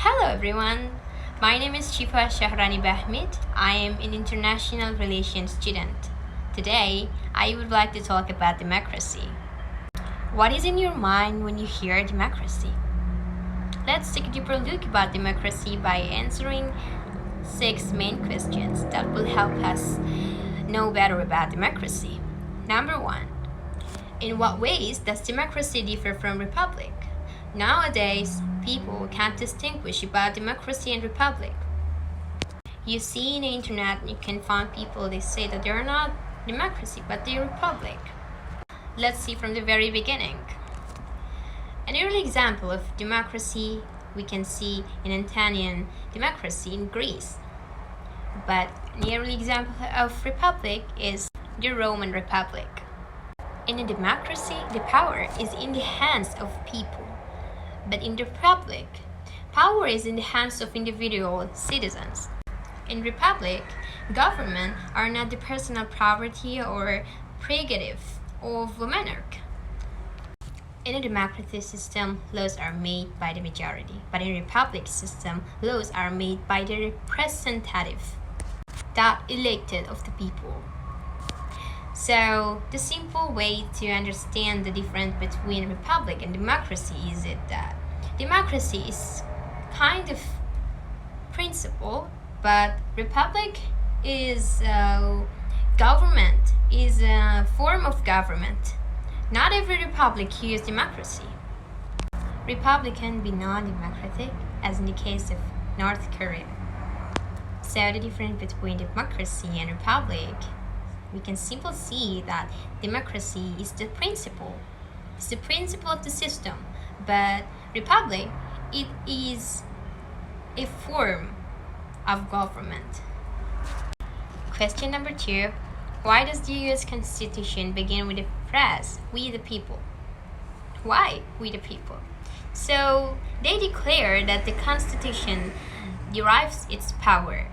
Hello everyone, my name is Syifa Syahrani Bachmid. I am an international relations student. Today, I would like to talk about democracy. What is in your mind when you hear democracy? Let's take a deeper look about democracy by answering 6 main questions that will help us know better about democracy. Number 1. In what ways does democracy differ from republic? Nowadays, people can't distinguish about democracy and republic. You see in the internet, you can find people they say that they're not democracy, but they're republic. Let's see from the very beginning. An early example of democracy we can see in Athenian democracy in Greece. But an early example of republic is the Roman Republic. In a democracy, the power is in the hands of people. But in the republic, power is in the hands of individual citizens. In republic, government are not the personal property or prerogative of a monarch. In a democratic system, laws are made by the majority, but in a republic system, laws are made by the representative, that elected of the people. So, the simple way to understand the difference between republic and democracy is that democracy is kind of principle, but republic is government, is a form of government. Not every republic uses democracy. Republic can be non-democratic, as in the case of North Korea. So, the difference between democracy and republic, we can simply see that democracy is the principle. It's the principle of the system. But republic, it is a form of government. Question number 2. Why does the US Constitution begin with the phrase, "We the people"? Why we the people? So, they declare that the Constitution derives its power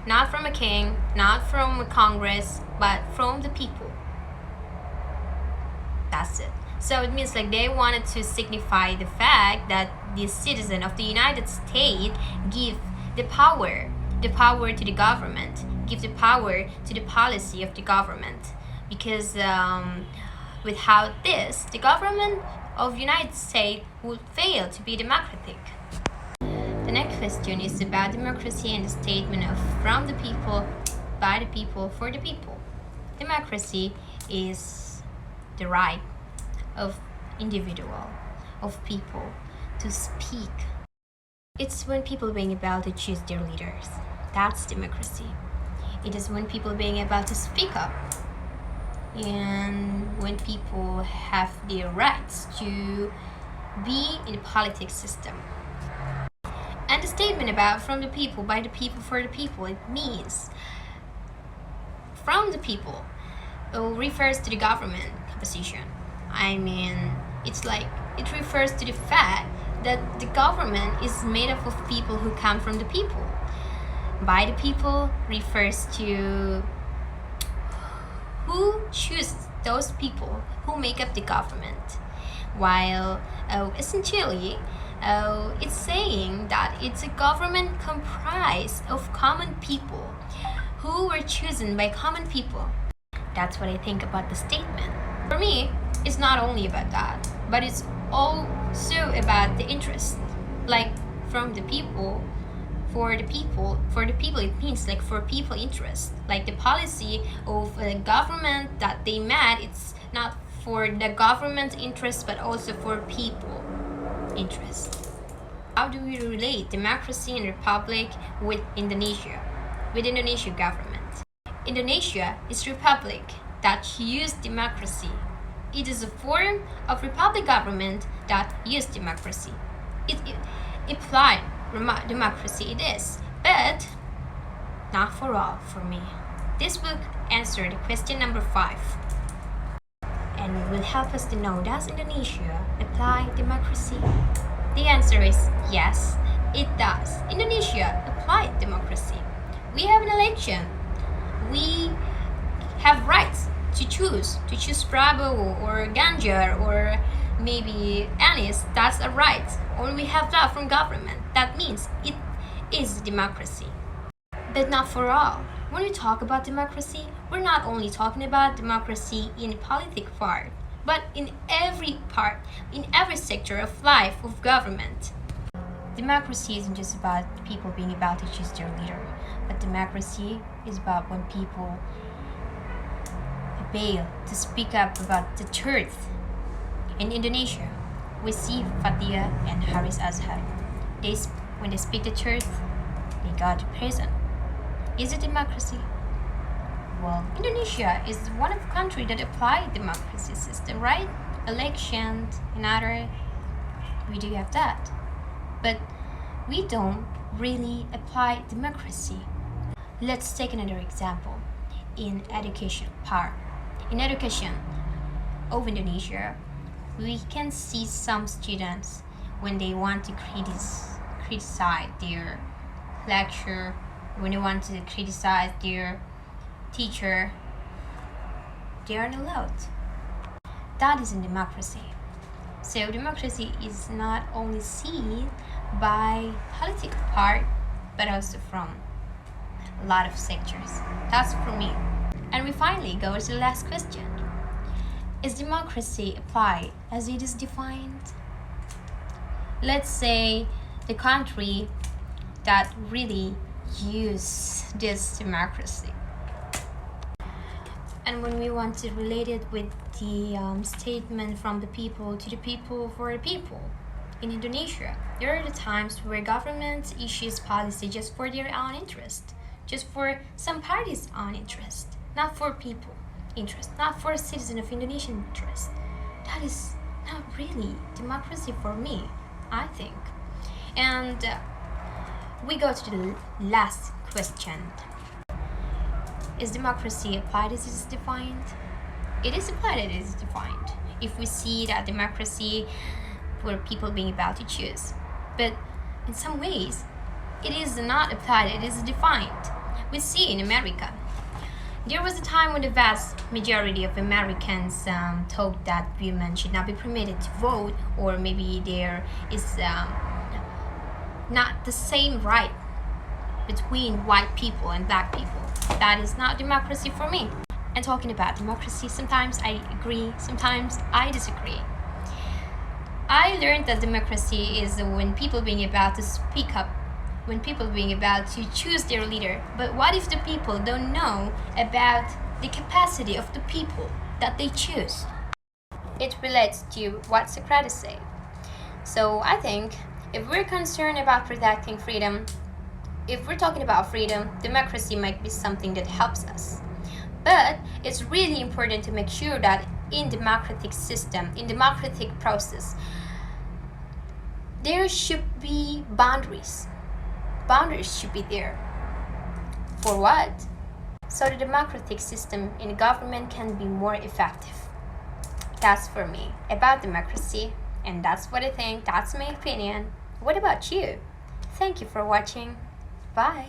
not from a king, not from a Congress, but from the people. That's it. So it means like they wanted to signify the fact that the citizen of the United States give the power to the government, give the power to the policy of the government. Because without this, the government of the United States would fail to be democratic. The next question is about democracy and the statement of from the people, by the people, for the people. Democracy is the right of individual, of people to speak. It's when people being able to choose their leaders. That's democracy. It is when people being able to speak up and when people have their rights to be in the politics system. And the statement about from the people, by the people, for the people, it means from the people refers to the government composition. I mean, it's like it refers to the fact that the government is made up of people who come from the people. By the people refers to who chooses those people who make up the government. While essentially, it's saying that it's a government comprised of common people who were chosen by common people. That's what I think about the statement. For me, it's not only about that, but it's also about the interest. Like from the people, for the people, it means like for people interest. Like the policy of a government that they made, it's not for the government interest but also for people interest. How do we relate democracy and republic with Indonesia? With Indonesian government. Indonesia is republic that use democracy. It is a form of republic government that use democracy. It applied democracy it is, but not for all for me. This book answered question number 5 and will help us to know, does Indonesia apply democracy? The answer is yes, it does. Indonesia applied democracy. We have an election. We have rights to choose Prabowo or Ganjar or maybe Anis. That's a right. or we have that from government, that means it is democracy. But not for all. When we talk about democracy, we're not only talking about democracy in political part, but in every part, in every sector of life of government. Democracy isn't just about people being able to choose their leader, but democracy is about when people able to speak up about the truth. In Indonesia, we see Fatia and Haris Azhar. When they speak the truth, they go to prison. Is it democracy? Well, Indonesia is one of the countries that apply democracy system, right? Elections and other, we do have that. But we don't really apply democracy. Let's take another example in education part. In education of Indonesia, we can see some students when they want to criticize their lecturer, when they want to criticize their teacher, they aren't allowed. That isn't democracy. So democracy is not only seen by political part, but also from a lot of sectors. That's for me. And we finally go to the last question. Is democracy applied as it is defined? Let's say the country that really use this democracy. And when we want to relate it with the statement from the people to the people for the people, in Indonesia, there are the times where government issues policy just for their own interest, just for some parties' own interest, not for people interest, not for a citizen of Indonesian interest. That is not really democracy for me, I think. And we go to the last question. Is democracy applied as it is defined? It is applied as it is defined. If we see that democracy for people being able to choose. But in some ways, it is not applied, it is defined. We see in America. There was a time when the vast majority of Americans thought that women should not be permitted to vote, or maybe there is not the same right between white people and black people. That is not democracy for me. And talking about democracy, sometimes I agree, sometimes I disagree. I learned that democracy is when people being able to speak up, when people being able to choose their leader. But what if the people don't know about the capacity of the people that they choose? It relates to what Socrates said. So I think if we're concerned about protecting freedom, if we're talking about freedom, democracy might be something that helps us. But it's really important to make sure that in democratic system, in democratic process, there should be boundaries. Boundaries should be there. For what? So the democratic system in government can be more effective. That's for me about democracy, and that's what I think, that's my opinion. What about you? Thank you for watching. Bye.